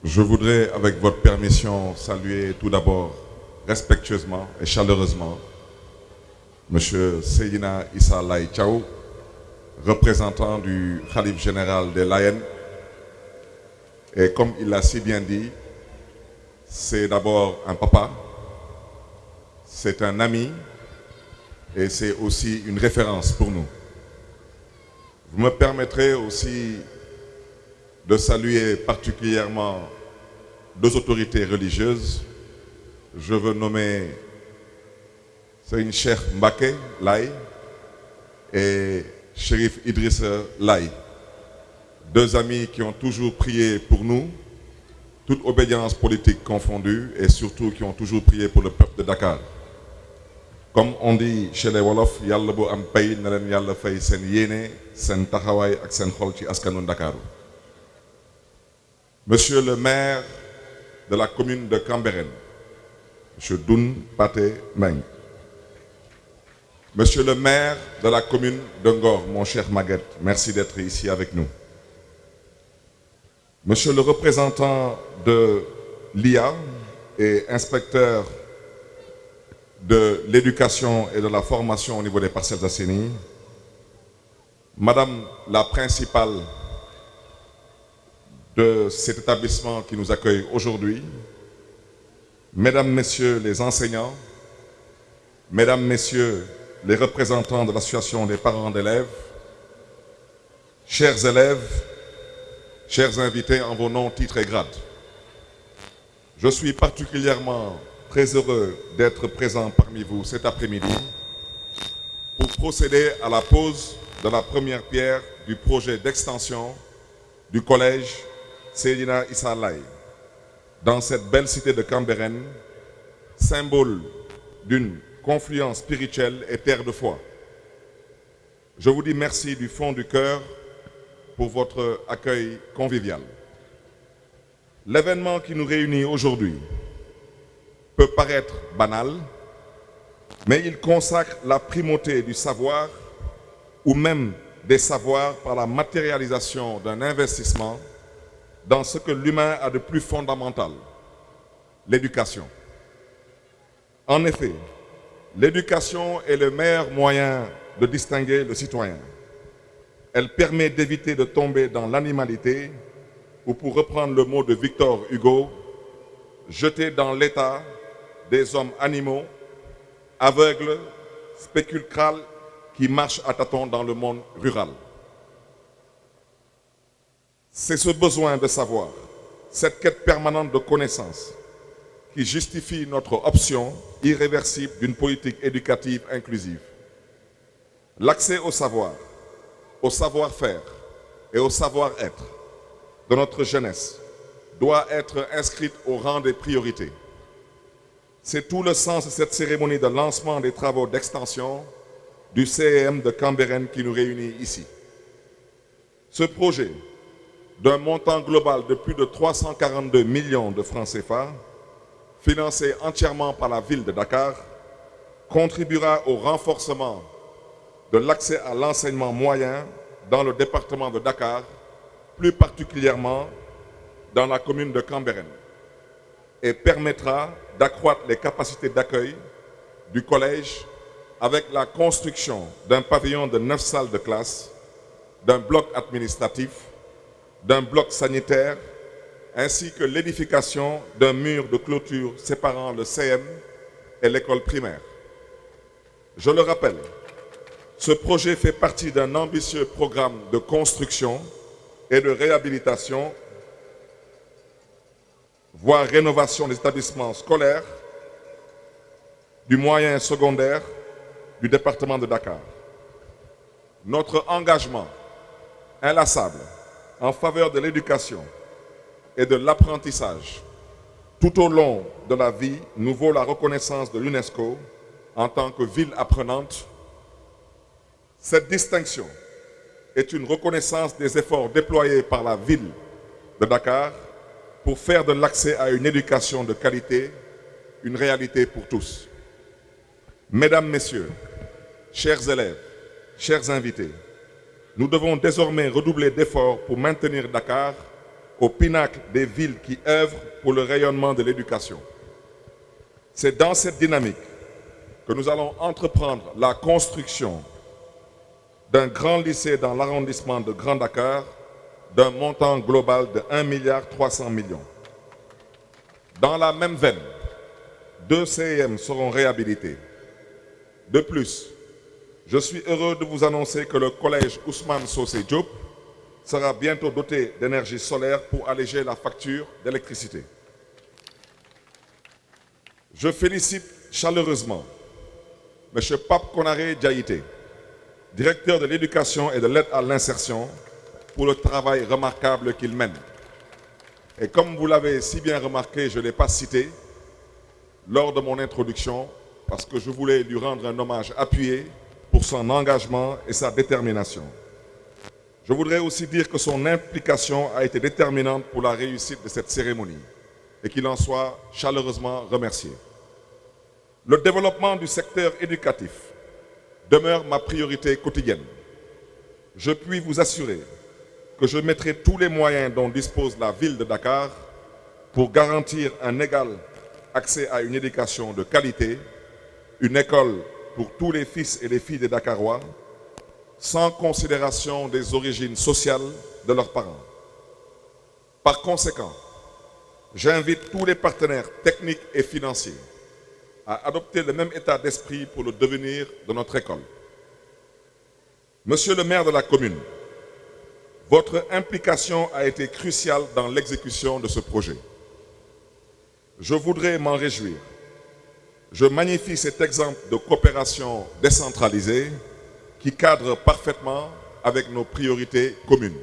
Je voudrais, avec votre permission, saluer tout d'abord respectueusement et chaleureusement M. Seydina Issa Laye Thiaw, représentant du Khalife général des Layènes. Et comme il l'a si bien dit, c'est d'abord un papa, c'est un ami et c'est aussi une référence pour nous. Vous me permettrez aussi de saluer particulièrement deux autorités religieuses. Je veux nommer Serigne Cheikh Mbacké Laye et Chérif Idrissa Laye, deux amis qui ont toujours prié pour nous, toute obédience politique confondue, et surtout qui ont toujours prié pour le peuple de Dakar. Comme on dit chez les Wolof, yàlla bu am pay na leen yàlla fay seen yéene, seen taxawaay ak seen xol ci askanu Dakar. Monsieur le maire de la commune de Cambérène, Monsieur Doun Pathé Meng. Monsieur le maire de la commune de Ngor, mon cher Maguette, merci d'être ici avec nous. Monsieur le représentant de l'IA et inspecteur de l'éducation et de la formation au niveau des Parcelles Assainies, Madame la principale de cet établissement qui nous accueille aujourd'hui, Mesdames, Messieurs les enseignants, Mesdames, Messieurs les représentants de l'association des parents d'élèves, chers élèves, chers invités en vos noms, titres et grades. Je suis particulièrement très heureux d'être présent parmi vous cet après-midi pour procéder à la pose de la première pierre du projet d'extension du collège Seydina Issa Laye dans cette belle cité de Cambérène, symbole d'une confluence spirituelle et terre de foi. Je vous dis merci du fond du cœur pour votre accueil convivial. L'événement qui nous réunit aujourd'hui peut paraître banal, mais il consacre la primauté du savoir ou même des savoirs par la matérialisation d'un investissement dans ce que l'humain a de plus fondamental, l'éducation. En effet, l'éducation est le meilleur moyen de distinguer le citoyen. Elle permet d'éviter de tomber dans l'animalité ou, pour reprendre le mot de Victor Hugo, jeter dans l'état des hommes animaux, aveugles, spéculcrales, qui marchent à tâtons dans le monde rural. C'est ce besoin de savoir, cette quête permanente de connaissance, qui justifie notre option irréversible d'une politique éducative inclusive. L'accès au savoir, au savoir-faire et au savoir-être de notre jeunesse doit être inscrite au rang des priorités. C'est tout le sens de cette cérémonie de lancement des travaux d'extension du CEM de Cambérène qui nous réunit ici. Ce projet, d'un montant global de plus de 342 millions de francs CFA, financé entièrement par la ville de Dakar, contribuera au renforcement de l'accès à l'enseignement moyen dans le département de Dakar, plus particulièrement dans la commune de Cambérène, et permettra d'accroître les capacités d'accueil du collège avec la construction d'un pavillon de 9 salles de classe, d'un bloc administratif, d'un bloc sanitaire, ainsi que l'édification d'un mur de clôture séparant le CM et l'école primaire. Je le rappelle, ce projet fait partie d'un ambitieux programme de construction et de réhabilitation, voire rénovation des établissements scolaires, du moyen secondaire du département de Dakar. Notre engagement inlassable en faveur de l'éducation et de l'apprentissage tout au long de la vie nous vaut la reconnaissance de l'UNESCO en tant que ville apprenante. Cette distinction est une reconnaissance des efforts déployés par la ville de Dakar pour faire de l'accès à une éducation de qualité une réalité pour tous. Mesdames, Messieurs, chers élèves, chers invités, nous devons désormais redoubler d'efforts pour maintenir Dakar au pinacle des villes qui œuvrent pour le rayonnement de l'éducation. C'est dans cette dynamique que nous allons entreprendre la construction d'un grand lycée dans l'arrondissement de Grand Dakar d'un montant global de 1,3 milliard. Dans la même veine, 2 CEM seront réhabilités. De plus, je suis heureux de vous annoncer que le collège Ousmane Socé Diop sera bientôt doté d'énergie solaire pour alléger la facture d'électricité. Je félicite chaleureusement M. Pape Konaré Diaïté, directeur de l'éducation et de l'aide à l'insertion, pour le travail remarquable qu'il mène. Et comme vous l'avez si bien remarqué, je ne l'ai pas cité lors de mon introduction parce que je voulais lui rendre un hommage appuyé pour son engagement et sa détermination. Je voudrais aussi dire que son implication a été déterminante pour la réussite de cette cérémonie et qu'il en soit chaleureusement remercié. Le développement du secteur éducatif demeure ma priorité quotidienne. Je puis vous assurer que je mettrai tous les moyens dont dispose la ville de Dakar pour garantir un égal accès à une éducation de qualité, une école pour tous les fils et les filles des Dakarois, sans considération des origines sociales de leurs parents. Par conséquent, j'invite tous les partenaires techniques et financiers à adopter le même état d'esprit pour le devenir de notre école. Monsieur le maire de la commune, votre implication a été cruciale dans l'exécution de ce projet. Je voudrais m'en réjouir. Je magnifie cet exemple de coopération décentralisée qui cadre parfaitement avec nos priorités communes.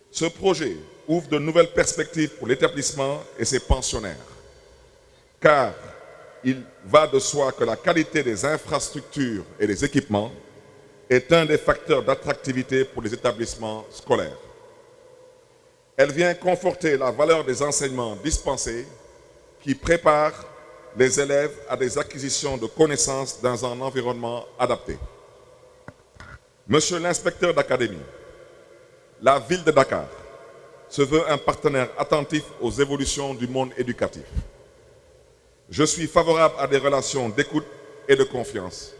Ce projet ouvre de nouvelles perspectives pour l'établissement et ses pensionnaires, car il va de soi que la qualité des infrastructures et des équipements est un des facteurs d'attractivité pour les établissements scolaires. Elle vient conforter la valeur des enseignements dispensés qui préparent les élèves à des acquisitions de connaissances dans un environnement adapté. Monsieur l'inspecteur d'académie, la ville de Dakar se veut un partenaire attentif aux évolutions du monde éducatif. Je suis favorable à des relations d'écoute et de confiance.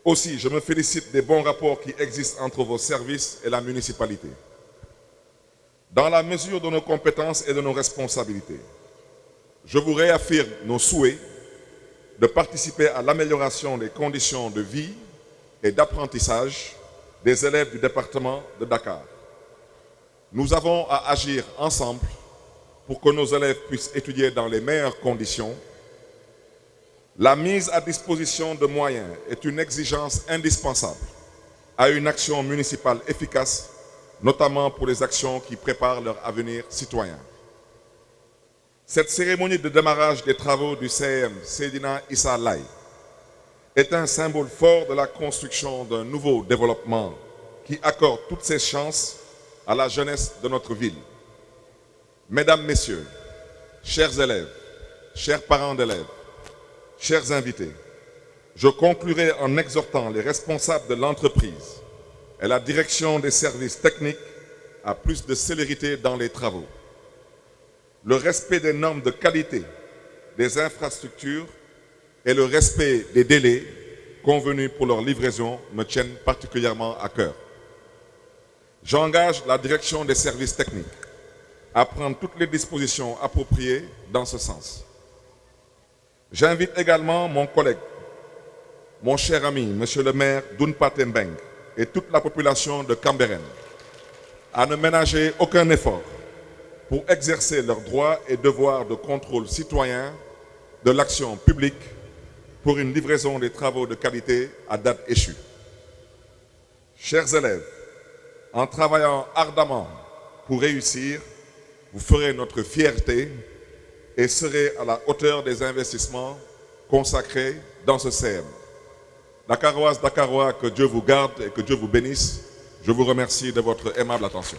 Aussi, je me félicite des bons rapports qui existent entre vos services et la municipalité. Dans la mesure de nos compétences et de nos responsabilités, je vous réaffirme nos souhaits de participer à l'amélioration des conditions de vie et d'apprentissage des élèves du département de Dakar. Nous avons à agir ensemble pour que nos élèves puissent étudier dans les meilleures conditions. La mise à disposition de moyens est une exigence indispensable à une action municipale efficace, notamment pour les actions qui préparent leur avenir citoyen. Cette cérémonie de démarrage des travaux du CEM Seydina Issa Laye est un symbole fort de la construction d'un nouveau développement qui accorde toutes ses chances à la jeunesse de notre ville. Mesdames, Messieurs, chers élèves, chers parents d'élèves, chers invités, je conclurai en exhortant les responsables de l'entreprise et la direction des services techniques à plus de célérité dans les travaux. Le respect des normes de qualité des infrastructures et le respect des délais convenus pour leur livraison me tiennent particulièrement à cœur. J'engage la direction des services techniques à prendre toutes les dispositions appropriées dans ce sens. J'invite également mon collègue, mon cher ami, monsieur le maire Dounpa Tembeng et toute la population de Cambérène à ne ménager aucun effort pour exercer leurs droits et devoirs de contrôle citoyen de l'action publique pour une livraison des travaux de qualité à date échue. Chers élèves, en travaillant ardemment pour réussir, vous ferez notre fierté et serez à la hauteur des investissements consacrés dans ce CM. Dakaroises, Dakarois, que Dieu vous garde et que Dieu vous bénisse. Je vous remercie de votre aimable attention.